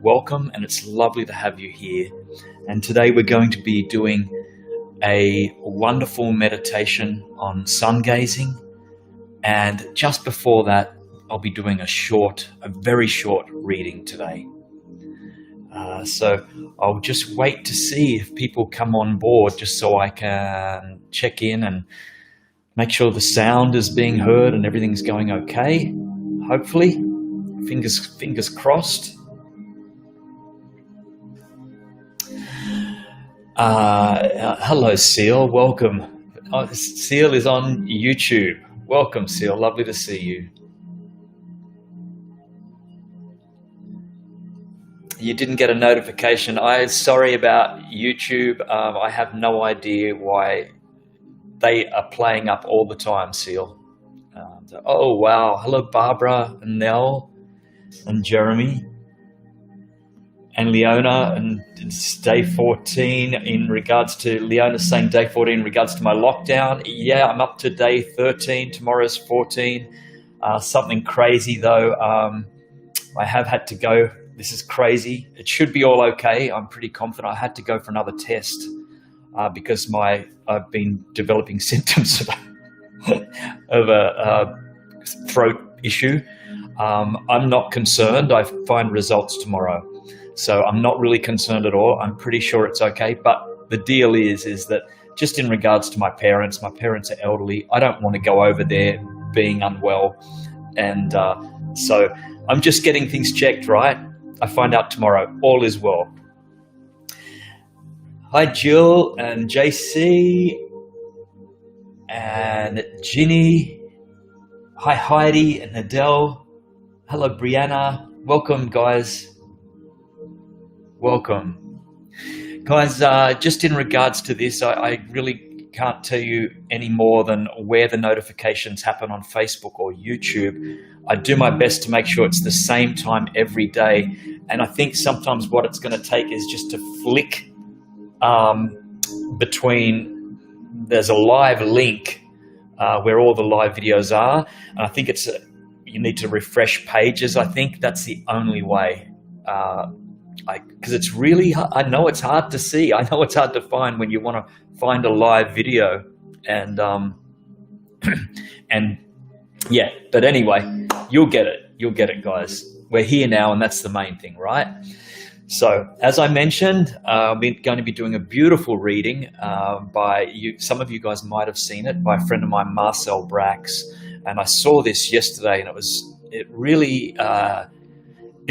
welcome, and it's lovely to have you here. And today we're going to be doing a wonderful meditation on sun gazing. And just before that, I'll be doing a very short reading today. So I'll just wait to see if people come on board, just so I can check in and make sure the sound is being heard and everything's going okay. Hopefully, fingers crossed. Hello, Seal. Welcome. Seal is on YouTube. Welcome, Seal. Lovely to see you. You didn't get a notification. Sorry about YouTube. I have no idea why they are playing up all the time, Seal. Oh, wow. Hello, Barbara and Nell and Jeremy and Leona. And it's day 14 in regards to, Leona's saying day 14 in regards to my lockdown. Yeah, I'm up to day 13. Tomorrow's 14. Something crazy, though. I have had to go. This is crazy. It should be all okay. I'm pretty confident. I had to go for another test because I've been developing symptoms of a throat issue. I'm not concerned. I find results tomorrow. So I'm not really concerned at all. I'm pretty sure it's okay. But the deal is that just in regards to my parents are elderly. I don't want to go over there being unwell. And so I'm just getting things checked, right? I find out tomorrow. All is well. Hi, Jill and JC and Ginny. Hi, Heidi and Adele. Hello, Brianna. Welcome, guys. Welcome. Guys, just in regards to this, I really can't tell you any more than where the notifications happen on Facebook or YouTube. I do my best to make sure it's the same time every day. And I think sometimes what it's going to take is just to flick between, there's a live link where all the live videos are. And I think you need to refresh pages. I think that's the only way. Because it's really hard. I know it's hard to see. I know it's hard to find when you want to find a live video. And and yeah, but anyway, you'll get it. You'll get it, guys. We're here now, and that's the main thing, right? So, as I mentioned, we're going to be doing a beautiful reading by you. Some of you guys might have seen it by a friend of mine, Marcel Brax, and I saw this yesterday, and it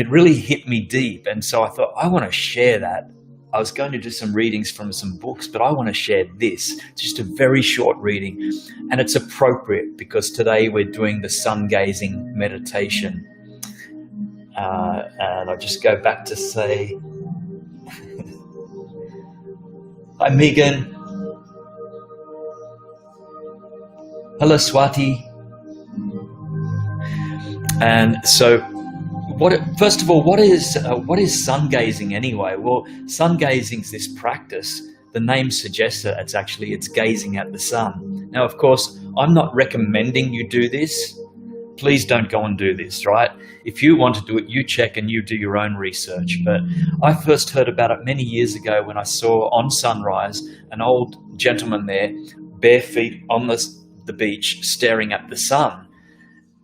really hit me deep. And so I thought, I want to share that. I was going to do some readings from some books, but I want to share this. It's just a very short reading, and it's appropriate because today we're doing the sun gazing meditation. And I'll just go back to say, hi, Megan. Hello, Swati. And so, first of all, what is sun gazing anyway? Well, sun gazing is this practice. The name suggests that it's gazing at the sun. Now, of course, I'm not recommending you do this. Please don't go and do this, right? If you want to do it, you check and you do your own research. But I first heard about it many years ago when I saw on sunrise an old gentleman there, bare feet on the beach, staring at the sun.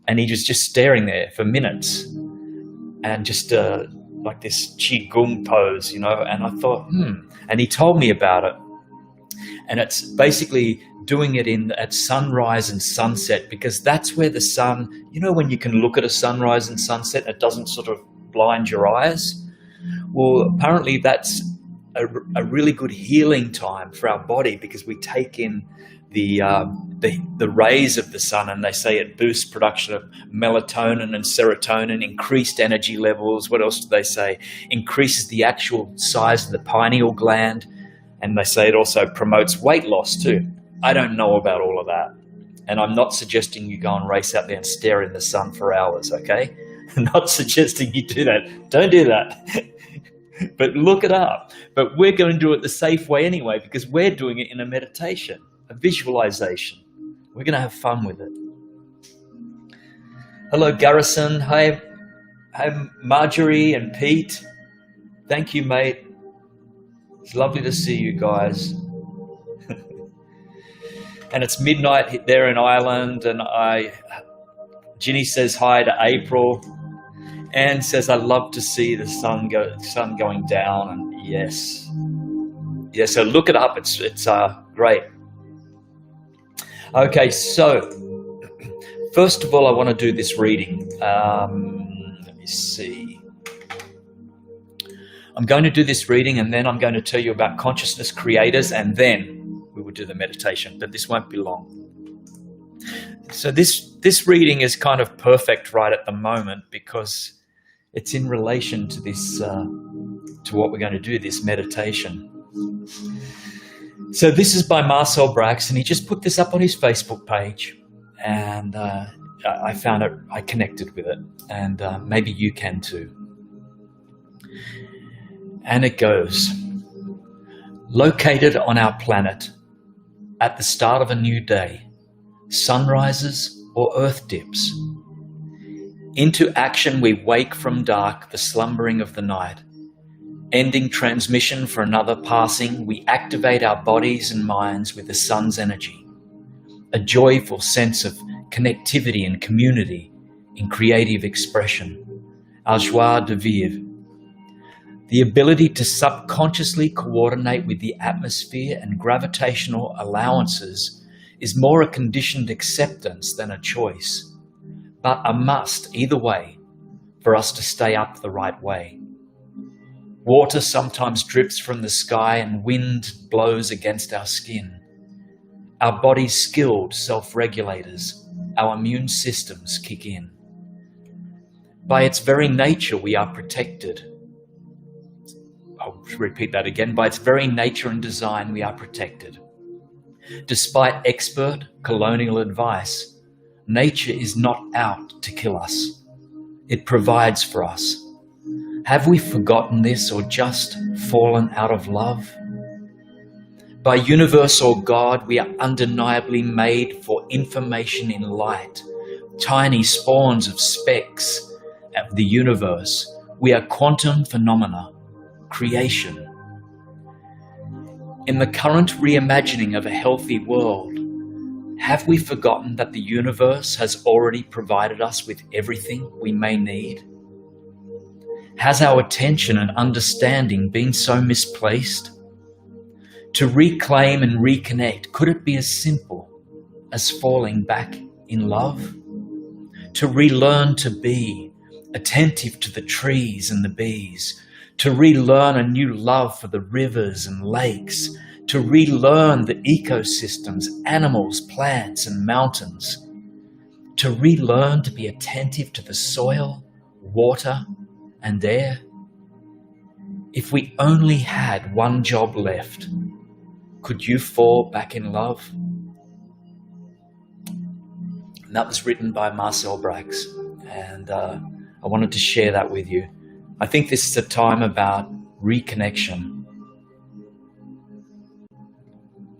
And he was just staring there for minutes. And just like this qigong pose, and I thought, and he told me about it. And it's basically doing it at sunrise and sunset, because that's where the sun, when you can look at a sunrise and sunset, it doesn't sort of blind your eyes. Well, apparently that's a really good healing time for our body, because we take in the rays of the sun, and they say it boosts production of melatonin and serotonin, increased energy levels. What else do they say? Increases the actual size of the pineal gland, and they say it also promotes weight loss too. I don't know about all of that, and I'm not suggesting you go and race out there and stare in the sun for hours, okay? I'm not suggesting you do that. Don't do that. But look it up. But we're going to do it the safe way anyway, because we're doing it in a meditation, a visualization. We're going to have fun with it. Hello, Garrison. Hi. Hey, Marjorie and Pete, thank you, mate. It's lovely to see you guys. And it's midnight there in Ireland, and Ginny says hi to April. Anne says, I love to see the sun going down, and yes. Yeah, so look it up, it's great. Okay, so first of all, I want to do this reading. Let me see. I'm going to do this reading, and then I'm going to tell you about consciousness creators, and then we will do the meditation, but this won't be long. So this reading is kind of perfect right at the moment because it's in relation to this, to what we're going to do, this meditation. So this is by Marcel Brax, and he just put this up on his Facebook page, and I found it, I connected with it, and maybe you can too. And it goes, located on our planet at the start of a new day, sunrises or earth dips. Into action we wake from dark, the slumbering of the night. Ending transmission for another passing, we activate our bodies and minds with the sun's energy. A joyful sense of connectivity and community in creative expression. Our joie de vivre. The ability to subconsciously coordinate with the atmosphere and gravitational allowances is more a conditioned acceptance than a choice, but a must either way for us to stay up the right way. Water sometimes drips from the sky and wind blows against our skin. Our bodies skilled self-regulators, our immune systems kick in. By its very nature we are protected. I'll repeat that again. By its very nature and design we are protected. Despite expert colonial advice, nature is not out to kill us. It provides for us. Have we forgotten this or just fallen out of love? By universe or God, we are undeniably made for information in light, tiny spawns of specks of the universe. We are quantum phenomena, creation. In the current reimagining of a healthy world, have we forgotten that the universe has already provided us with everything we may need? Has our attention and understanding been so misplaced? To reclaim and reconnect, could it be as simple as falling back in love? To relearn to be attentive to the trees and the bees, to relearn a new love for the rivers and lakes, to relearn the ecosystems, animals, plants and mountains, to relearn to be attentive to the soil, water and air. If we only had one job left, could you fall back in love? And that was written by Marcel Brax, and I wanted to share that with you. I think this is a time about reconnection,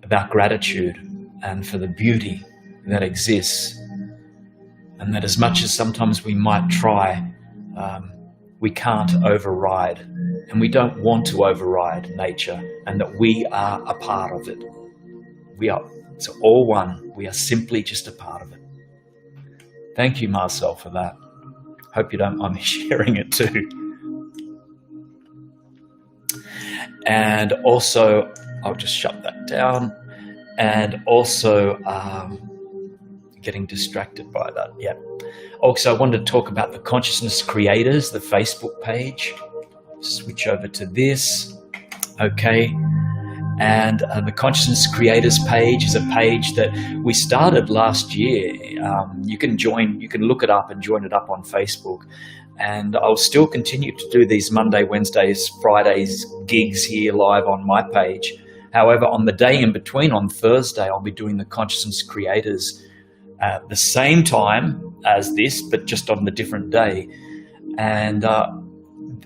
about gratitude and for the beauty that exists, and that as much as sometimes we might try, we can't override, and we don't want to override nature, and that we are a part of it. It's all one. We are simply just a part of it. Thank you, Marcel, for that. Hope you don't mind me sharing it too. And also, I'll just shut that down. And also, getting distracted by that. Yeah. Also, I wanted to talk about the Consciousness Creators, the Facebook page. Switch over to this. Okay. And the Consciousness Creators page is a page that we started last year. You can look it up and join it up on Facebook. And I'll still continue to do these Monday, Wednesdays, Fridays gigs here live on my page. However, on the day in between, on Thursday, I'll be doing the Consciousness Creators at the same time as this, but just on the different day. And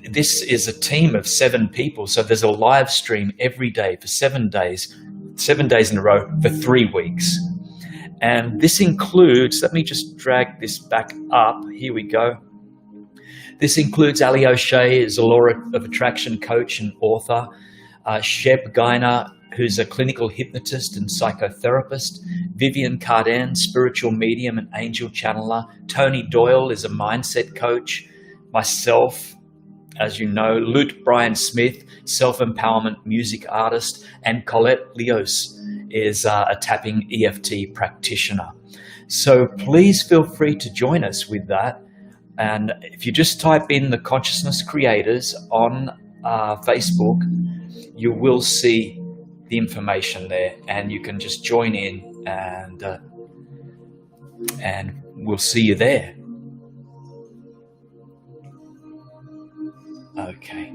this is a team of 7 people. So there's a live stream every day for 7 days in a row for 3 weeks. And this includes, let me just drag this back up. Here we go. This includes Ali O'Shea, is a law of attraction coach and author, Sheb Geiner, who's a clinical hypnotist and psychotherapist, Vivian Carden, spiritual medium and angel channeler, Tony Doyle is a mindset coach, myself, as you know, Lute Brian Smith, self-empowerment music artist, and Colette Leos is a tapping EFT practitioner. So please feel free to join us with that. And if you just type in the Consciousness Creators on Facebook, you will see the information there, and you can just join in, and we'll see you there. Okay.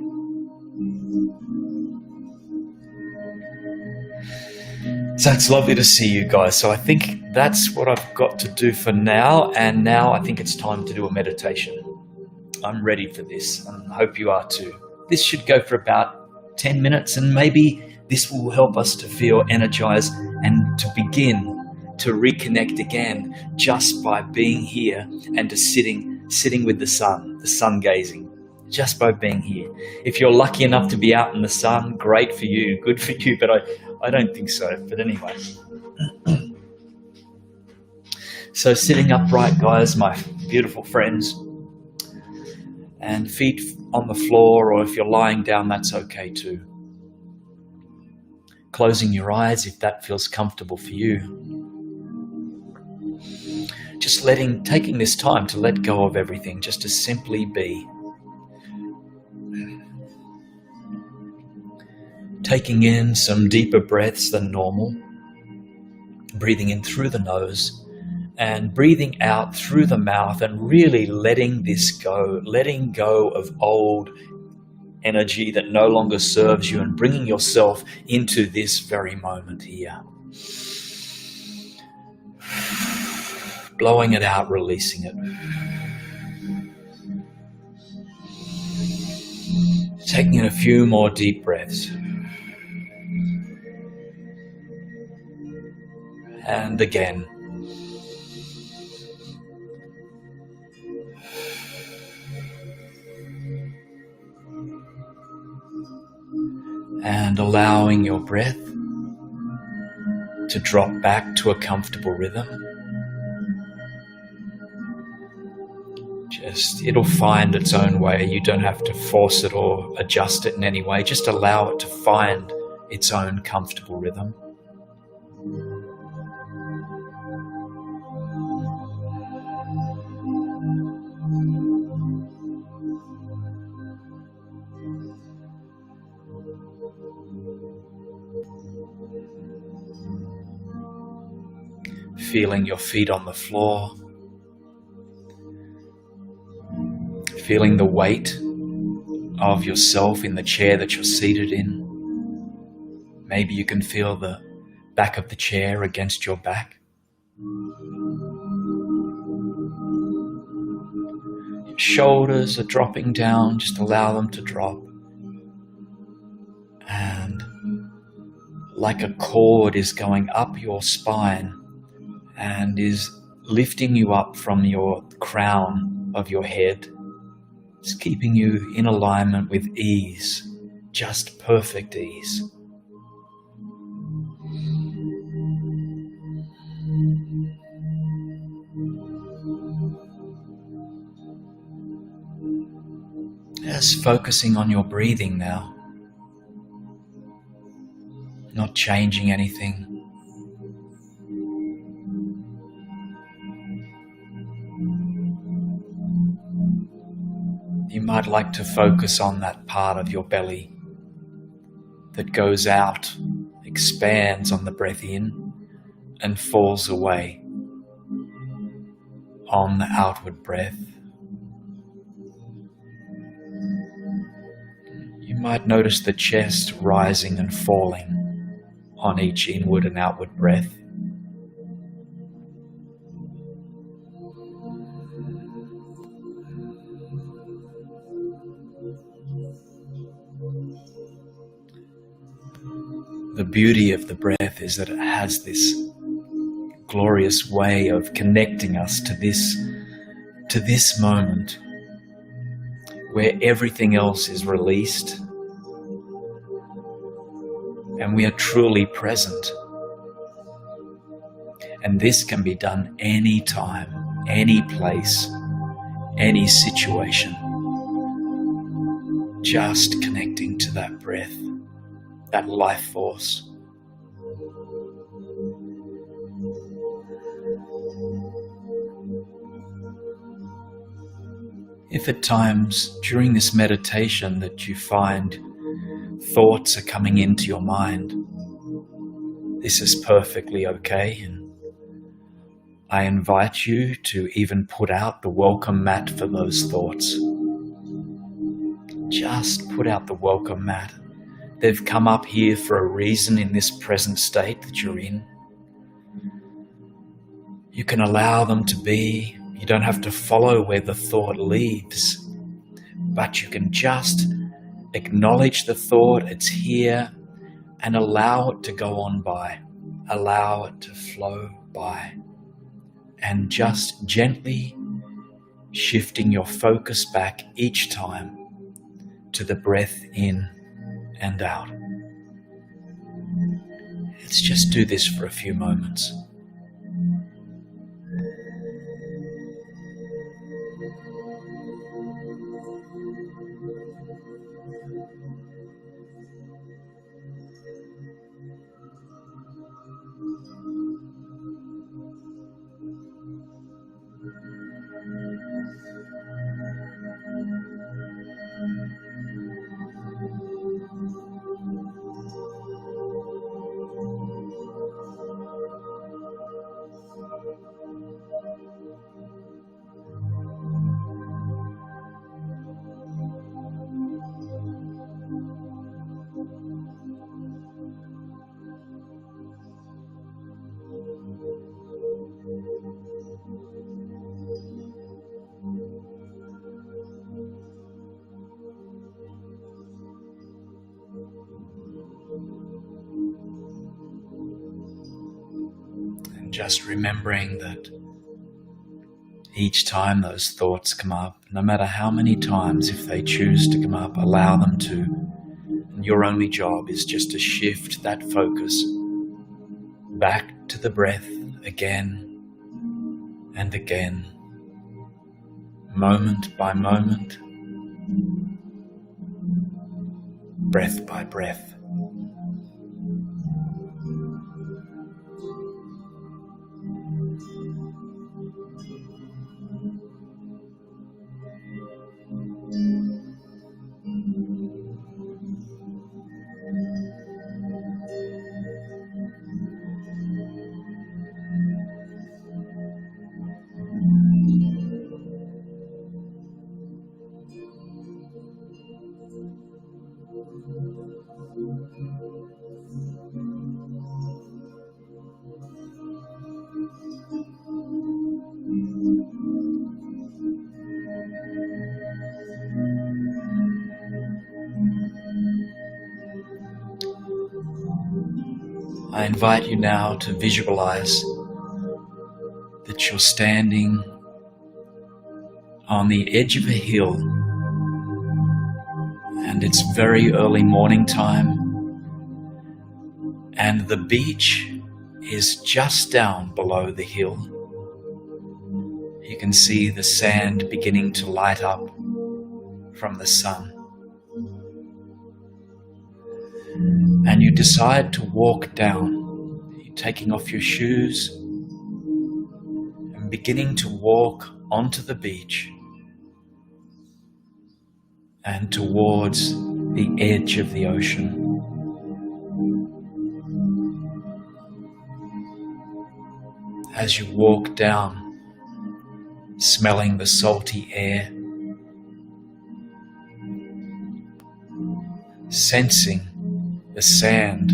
So it's lovely to see you guys. So I think that's what I've got to do for now. And now I think it's time to do a meditation. I'm ready for this, and I hope you are too. This should go for about 10 minutes, and maybe this will help us to feel energized and to begin to reconnect again just by being here and to sitting with the sun gazing. Just by being here. If you're lucky enough to be out in the sun, great for you, good for you, but I don't think so. But anyway. So sitting upright, guys, my beautiful friends, and feet on the floor, or if you're lying down, that's okay too. Closing your eyes if that feels comfortable for you. Just taking this time to let go of everything, just to simply be. Taking in some deeper breaths than normal, breathing in through the nose and breathing out through the mouth, and really letting this go, letting go of old energy that no longer serves you, and bringing yourself into this very moment here. Blowing it out, releasing it. Taking in a few more deep breaths. And again. And allowing your breath to drop back to a comfortable rhythm. It'll find its own way. You don't have to force it or adjust it in any way. Just allow it to find its own comfortable rhythm. Feeling your feet on the floor. Feeling the weight of yourself in the chair that you're seated in. Maybe you can feel the back of the chair against your back. Your shoulders are dropping down, just allow them to drop. And like a cord is going up your spine and is lifting you up from your crown of your head. It's keeping you in alignment with ease, just perfect ease. Just focusing on your breathing now, not changing anything. You might like to focus on that part of your belly that goes out, expands on the breath in, and falls away on the outward breath. You might notice the chest rising and falling on each inward and outward breath. The beauty of the breath is that it has this glorious way of connecting us to this moment, where everything else is released and we are truly present. And this can be done any time, any place, any situation. Just connecting to that breath, that life force. If at times during this meditation that you find thoughts are coming into your mind, this is perfectly okay, and I invite you to even put out the welcome mat for those thoughts. Just put out the welcome mat. They've come up here for a reason in this present state that you're in. You can allow them to be. You don't have to follow where the thought leads, but you can just acknowledge the thought, it's here, and allow it to go on by. Allow it to flow by. And just gently shifting your focus back each time to the breath in and out. Let's just do this for a few moments. Just remembering that each time those thoughts come up, no matter how many times, if they choose to come up, allow them to. And your only job is just to shift that focus back to the breath again and again, moment by moment, breath by breath. I invite you now to visualize that you're standing on the edge of a hill and it's very early morning time and the beach is just down below the hill. You can see the sand beginning to light up from the sun. And you decide to walk down. You're taking off your shoes and beginning to walk onto the beach and towards the edge of the ocean. As you walk down, smelling the salty air, sensing the sand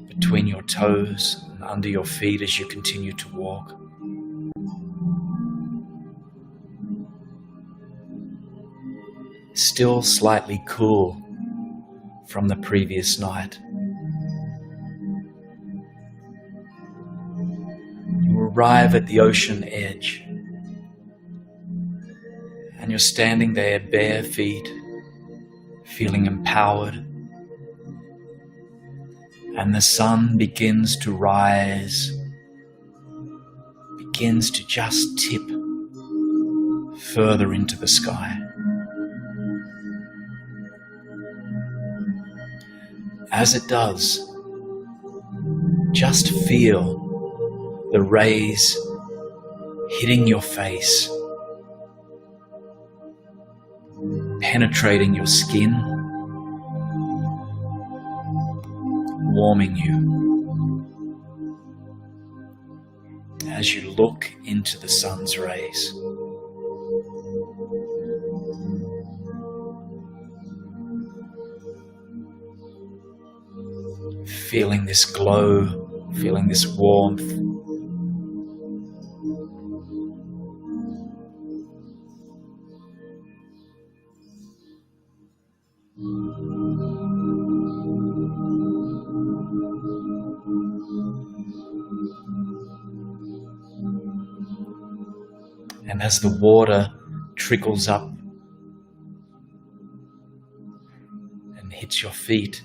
between your toes and under your feet as you continue to walk. Still slightly cool from the previous night. You arrive at the ocean edge And you're standing there, bare feet, feeling empowered. And the sun begins to rise, begins to just tip further into the sky. As it does, just feel the rays hitting your face, penetrating your skin, warming you. As you look into the sun's rays, feeling this glow, feeling this warmth. And as the water trickles up and hits your feet,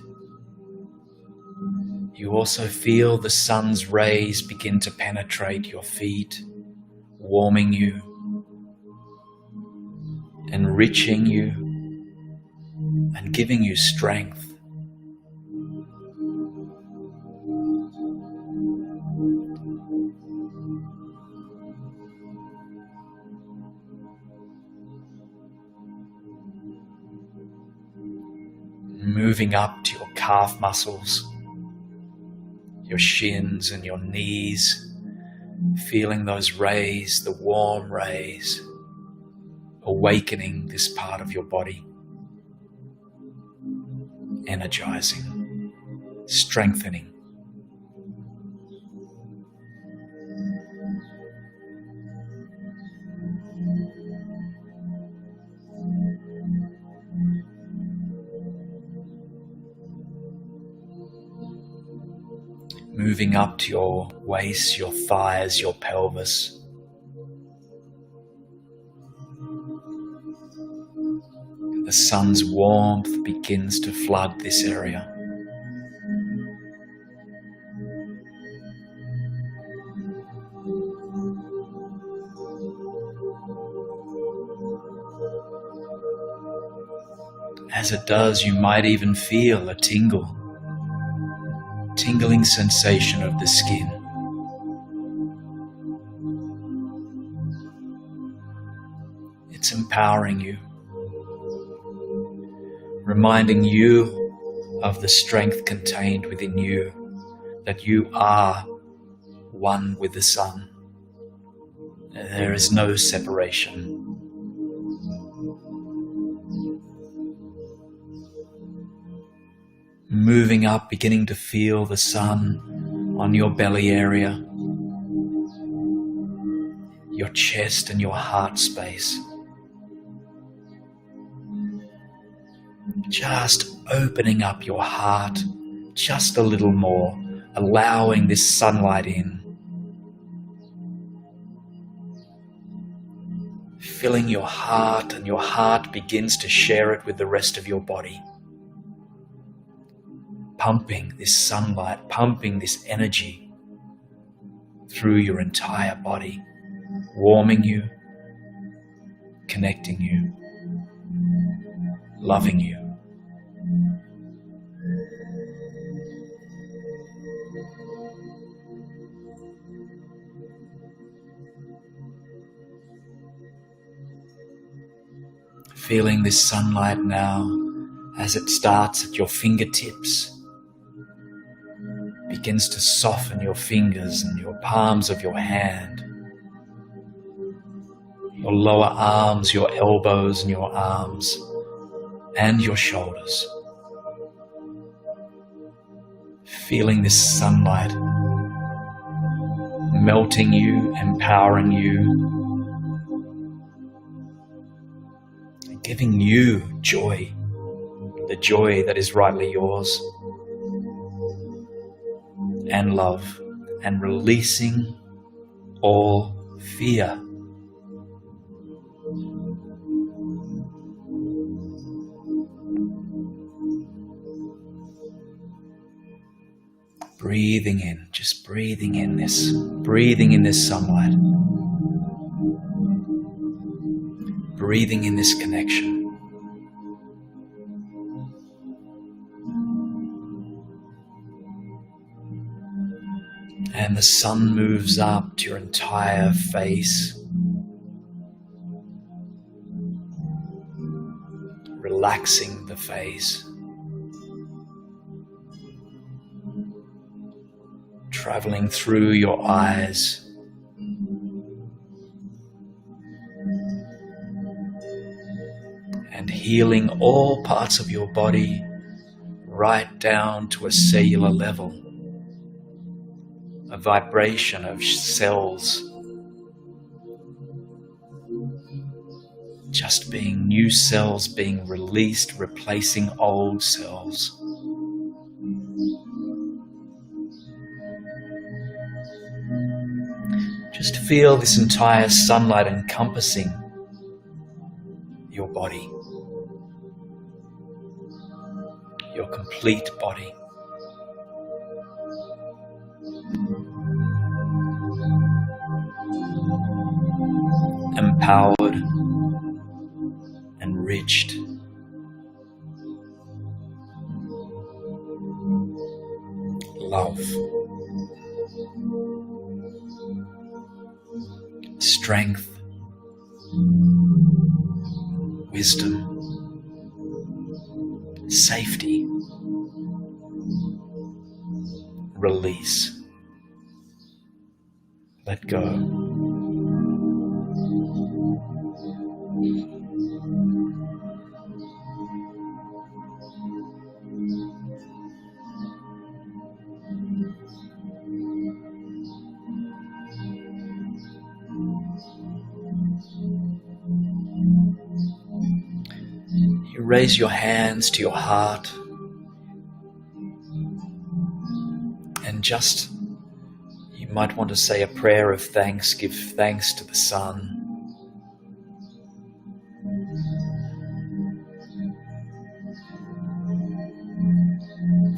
you also feel the sun's rays begin to penetrate your feet, warming you, enriching you, and giving you strength. Moving up to your calf muscles, your shins and your knees, feeling those rays, the warm rays, awakening this part of your body, energizing, strengthening. Moving up to your waist, your thighs, your pelvis. The sun's warmth begins to flood this area. As it does, you might even feel a tingling sensation of the skin. It's empowering you, reminding you of the strength contained within you, that you are one with the sun. There is no separation. Moving up, beginning to feel the sun on your belly area, your chest and your heart space. Just opening up your heart just a little more, allowing this sunlight in. Filling your heart, and your heart begins to share it with the rest of your body. Pumping this sunlight, pumping this energy through your entire body, warming you, connecting you, loving you. Feeling this sunlight now as it starts at your fingertips, begins to soften your fingers and your palms of your hand, your lower arms, your elbows and your arms, and your shoulders. Feeling this sunlight melting you, empowering you, giving you joy, the joy that is rightly yours, and love, and releasing all fear. breathing in, just breathing in this sunlight, breathing in this connection. And the sun moves up to your entire face, relaxing the face, traveling through your eyes, and healing all parts of your body right down to a cellular level. A vibration of cells just being new cells being released, replacing old cells. Just feel this entire sunlight encompassing your body, your complete body. Empowered, enriched, love, strength, wisdom, safety, release, let go. You raise your hands to your heart and just, you might want to say a prayer of thanks, give thanks to the sun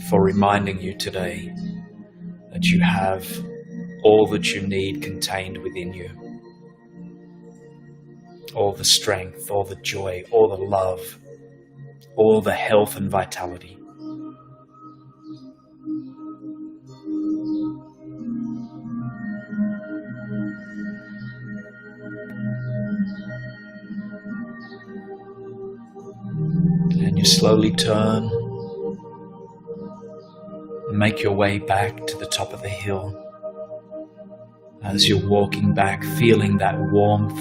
for reminding you today that you have all that you need contained within you. All the strength, all the joy, all the love, all the health and vitality. And you slowly turn and make your way back to the top of the hill. As you're walking back, feeling that warmth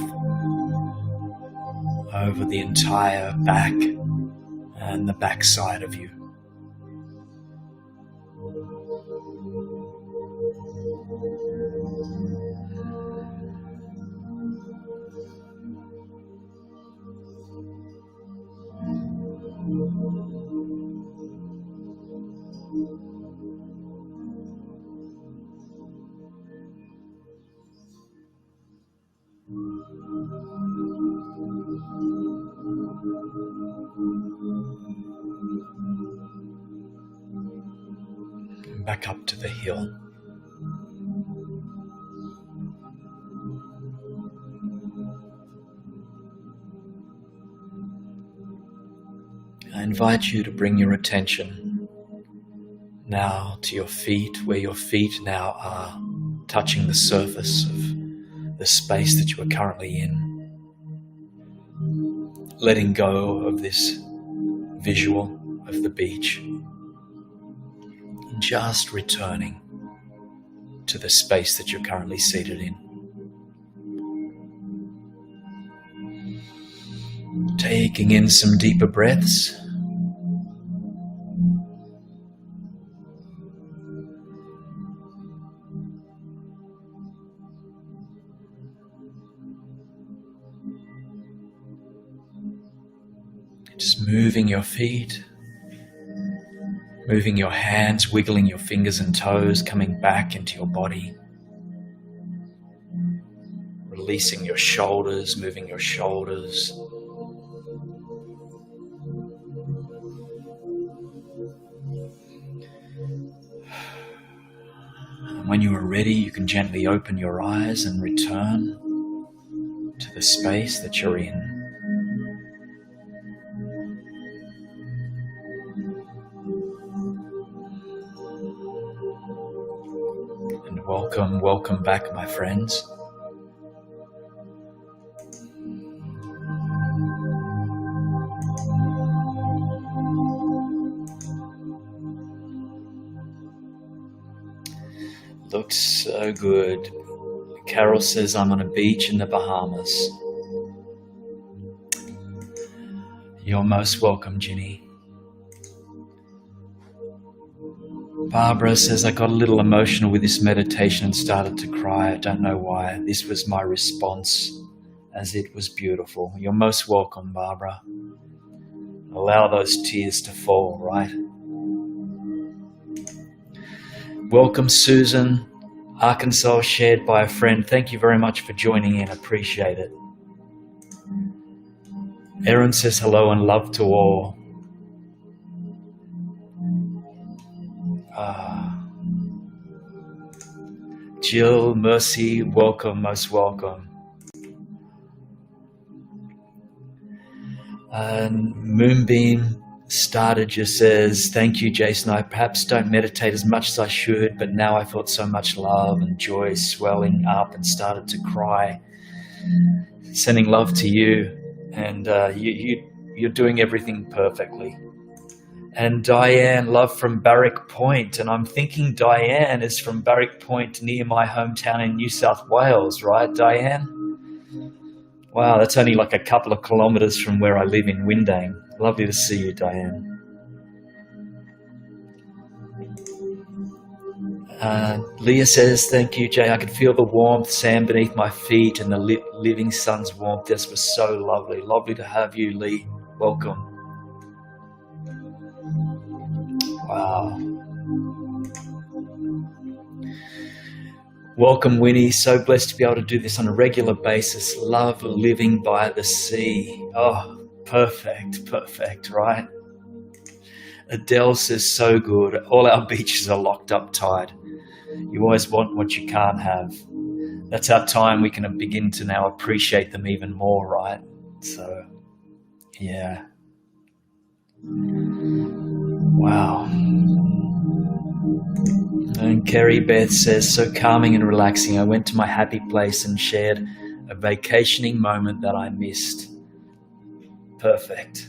over the entire back and the back side of you. Back up to the hill. I invite you to bring your attention now to your feet, where your feet now are touching the surface of the space that you are currently in. Letting go of this visual of the beach. Just returning to the space that you're currently seated in. Taking in some deeper breaths. Just moving your feet. Moving your hands, wiggling your fingers and toes, coming back into your body. Releasing your shoulders, moving your shoulders. When you are ready, you can gently open your eyes and return to the space that you're in. And welcome back, my friends. Looks so good. Carol says, I'm on a beach in the Bahamas. You're most welcome, Ginny. Barbara says, I got a little emotional with this meditation and started to cry. I don't know why. This was my response as it was beautiful. You're most welcome, Barbara. Allow those tears to fall, right? Welcome, Susan. Arkansas shared by a friend. Thank you very much for joining in. Appreciate it. Erin says hello and love to all. Jill, Mercy, welcome, most welcome. And Moonbeam Starter just says, thank you, Jason. I perhaps don't meditate as much as I should, but now I felt so much love and joy swelling up and started to cry. Sending love to you, and you're doing everything perfectly. And Diane, love from Barrack Point. And I'm thinking Diane is from Barrack Point near my hometown in New South Wales, right, Diane? Wow, that's only like a couple of kilometres from where I live in Windang. Lovely to see you, Diane. Leah says, thank you, Jay. I could feel the warmth, sand beneath my feet and the living sun's warmth. This was so lovely. Lovely to have you, Lee. Welcome. Wow. Welcome, Winnie. So blessed to be able to do this on a regular basis. Love living by the sea. Oh, perfect, right? Adele says, so good. All our beaches are locked up tight. You always want what you can't have. That's our time. We can begin to now appreciate them even more, right? So, yeah. Wow. And Kerry Beth says, so calming and relaxing. I went to my happy place and shared a vacationing moment that I missed. Perfect.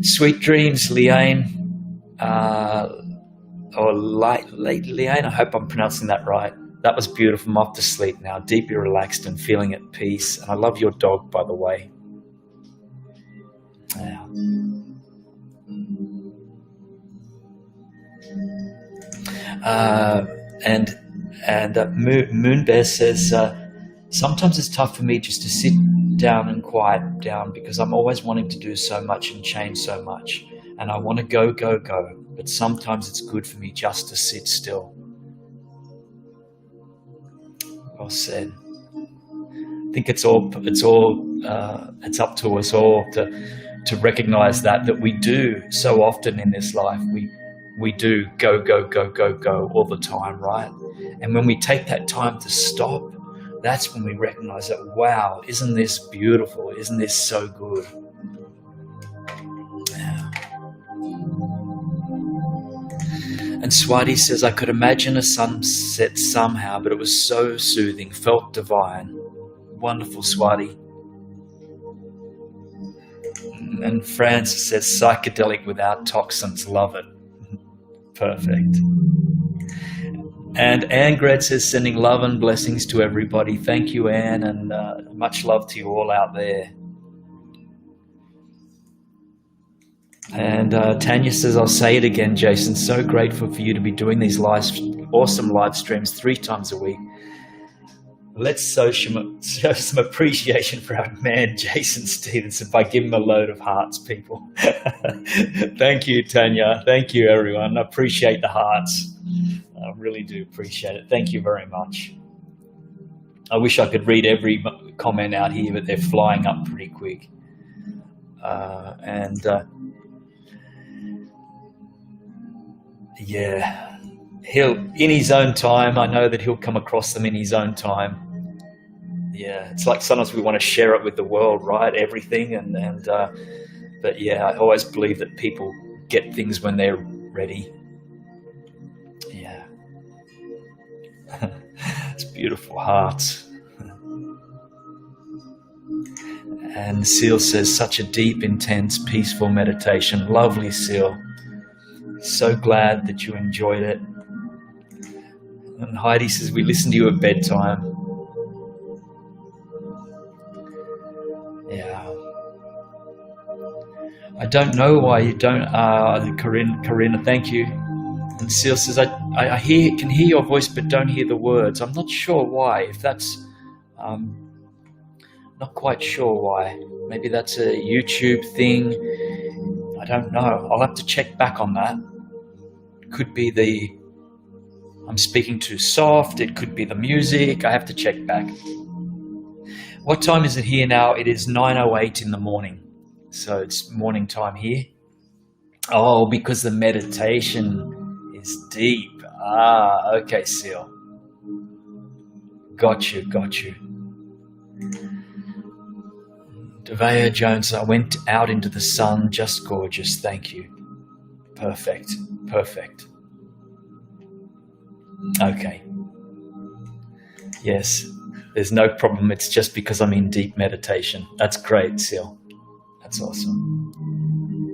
Sweet dreams, Leanne. Leanne, I hope I'm pronouncing that right. That was beautiful. I'm off to sleep now, deeply relaxed and feeling at peace. And I love your dog, by the way. Yeah. Moonbear says, sometimes it's tough for me just to sit down and quiet down because I'm always wanting to do so much and change so much. And I want to go. But sometimes it's good for me just to sit still. Well said. I think it's up to us all to recognize that we do so often in this life. We do go all the time, right? And when we take that time to stop, that's when we recognize that, wow, isn't this beautiful? Isn't this so good? Yeah. And Swati says, I could imagine a sunset somehow, but it was so soothing, felt divine. Wonderful, Swati. And Francis says, psychedelic without toxins, love it. Perfect. And Anne Gret says, sending love and blessings to everybody. Thank you, Anne, and much love to you all out there. And Tanya says, I'll say it again, Jason. So grateful for you to be doing these awesome live streams 3 times a week. Let's show some appreciation for our man, Jason Stephenson, by giving him a load of hearts, people. Thank you, Tanya. Thank you, everyone. I appreciate the hearts. I really do appreciate it. Thank you very much. I wish I could read every comment out here, but they're flying up pretty quick. Yeah, he'll, in his own time, I know that he'll come across them in his own time. Yeah, it's like sometimes we want to share it with the world, right? Everything, but yeah, I always believe that people get things when they're ready. Yeah, it's beautiful hearts. And Seal says, such a deep, intense, peaceful meditation. Lovely, Seal. So glad that you enjoyed it. And Heidi says, we listen to you at bedtime. Yeah. I don't know why you don't, Corinna, thank you. And Seal says, I can hear your voice but don't hear the words. I'm not sure why. If that's, not quite sure why. Maybe that's a YouTube thing. I don't know. I'll have to check back on that. Could be I'm speaking too soft. It could be the music. I have to check back. What time is it here now? It is 9:08 in the morning. So it's morning time here. Oh, because the meditation is deep. Ah, okay, Seal. Got you. Devea Jones, I went out into the sun, just gorgeous, thank you. Perfect. Okay. Yes, there's no problem, it's just because I'm in deep meditation. That's great, Seal. That's awesome.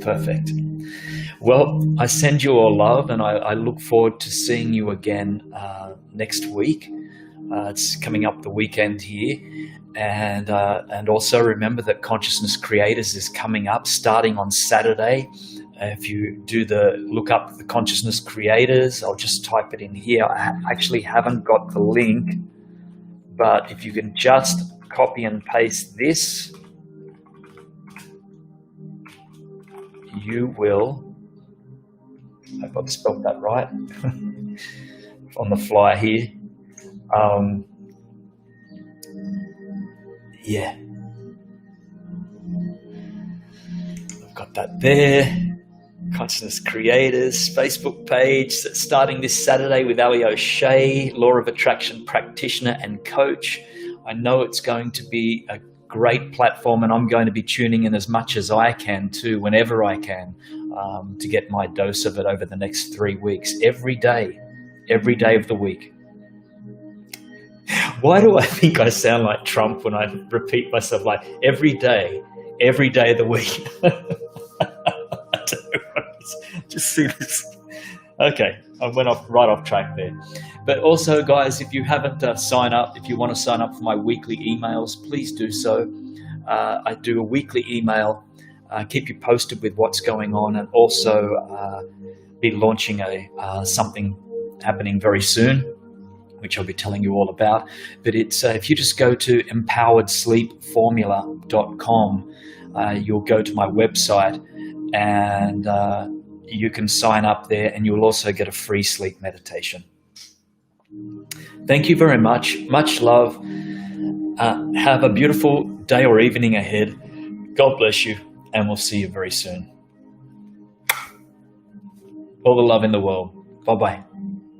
Perfect. Well, I send you all love, and I look forward to seeing you again next week. It's coming up the weekend here. And also remember that Consciousness Creators is coming up starting on Saturday. If you look up the Consciousness Creators, I'll just type it in here. I actually haven't got the link, but if you can just copy and paste this, you will, I hope I've spelled that right, on the fly here. Yeah, I've got that there. Consciousness Creators Facebook page starting this Saturday with Ali O'Shea, Law of Attraction practitioner and coach. I know it's going to be a great platform, and I'm going to be tuning in as much as I can too, whenever I can, to get my dose of it over the next 3 weeks, every day of the week. Why do I think I sound like Trump when I repeat myself like every day of the week? I don't know. Just see this. Okay, I went right off track there. But also, guys, if you haven't signed up, if you want to sign up for my weekly emails, please do so. I do a weekly email, keep you posted with what's going on, and also be launching something happening very soon, which I'll be telling you all about. But it's if you just go to empoweredsleepformula.com, you'll go to my website, and you can sign up there, and you'll also get a free sleep meditation. Thank you very much. Much love. Have a beautiful day or evening ahead. God bless you, and we'll see you very soon. All the love in the world. Bye-bye.